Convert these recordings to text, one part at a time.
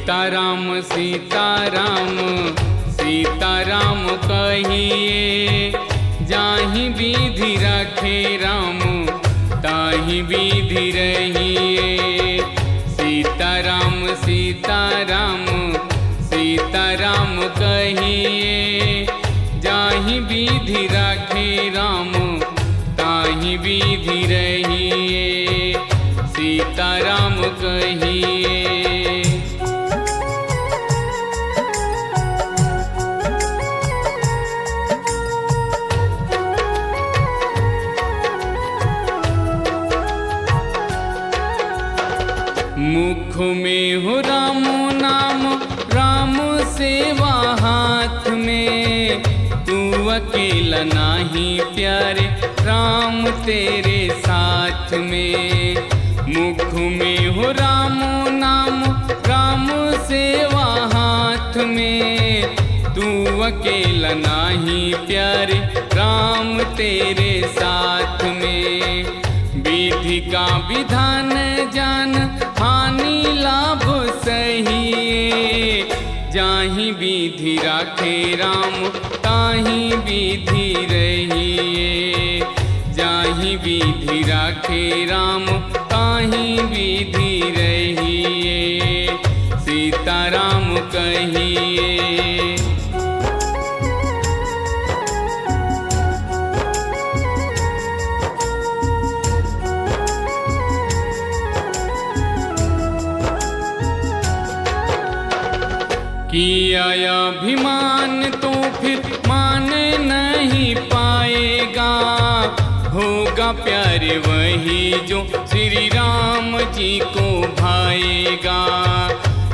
सीताराम सीताराम सीताराम कहिए, जाहि विधि रखे राम ताहि विधि रहिए। सीताराम सीताराम सीताराम कहिए, जाहि विधि रखे राम ताहि विधि रहिए। सीताराम कहिए। मुख में हो राम नाम, राम सेवा हाथ में। तू अकेला नाही प्यारे, राम तेरे साथ में। मुख में हो राम नाम, राम सेवा हाथ में। तू अकेला नाही प्यारे, राम तेरे साथ में। विधि का विधान जान, हानि लाभ सहिए। जाहि विधि राखे राम ताहि विधि रहिए। जाहि विधि राखे राम ताहि विधि रहिए। सीताराम कहिए। किया अभिमान तो फिर मान नहीं पाएगा। होगा प्यारे वही जो श्री राम जी को भाएगा।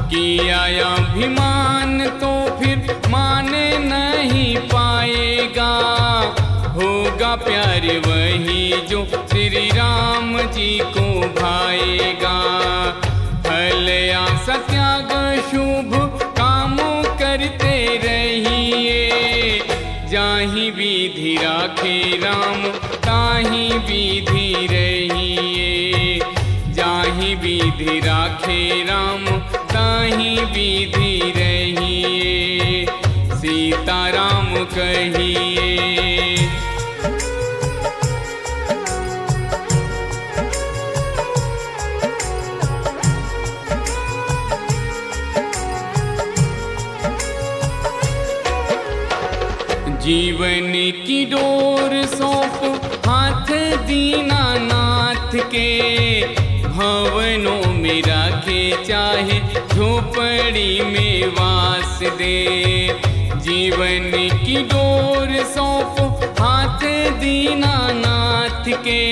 किया अभिमान तो फिर मान नहीं पाएगा। होगा प्यारे वही जो श्री राम जी को भाएगा। फल आशा त्याग शुभ करते रहिए। जाहि विधि राखे राम ताहि विधि रहिए। जाहि विधि राखे राम ताहि विधि रहिए। सीताराम कहिए। जीवन की डोर सौंप हाथ दीनानाथ के। भवनों में रखे चाहे झोपड़ी में वास दे। जीवन की डोर सौंप हाथ दीनानाथ के।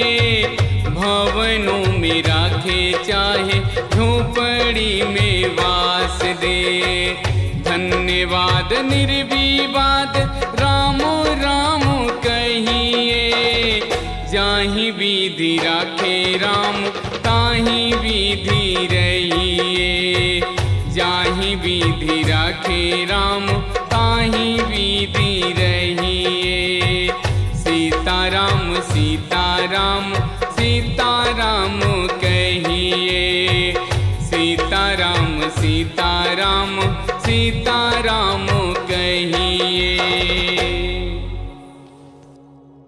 भवनों में रखे चाहे झोपड़ी में वास दे। धन्यवाद निर्विवाद राम राम कहिए। जाहि विधि राखे राम ताहि विधि रहिए। जाहि विधि राखे राम ताहि विधि रहिए। सीताराम सीताराम सीताराम कहिए। सीताराम सीताराम सीताराम कहिए।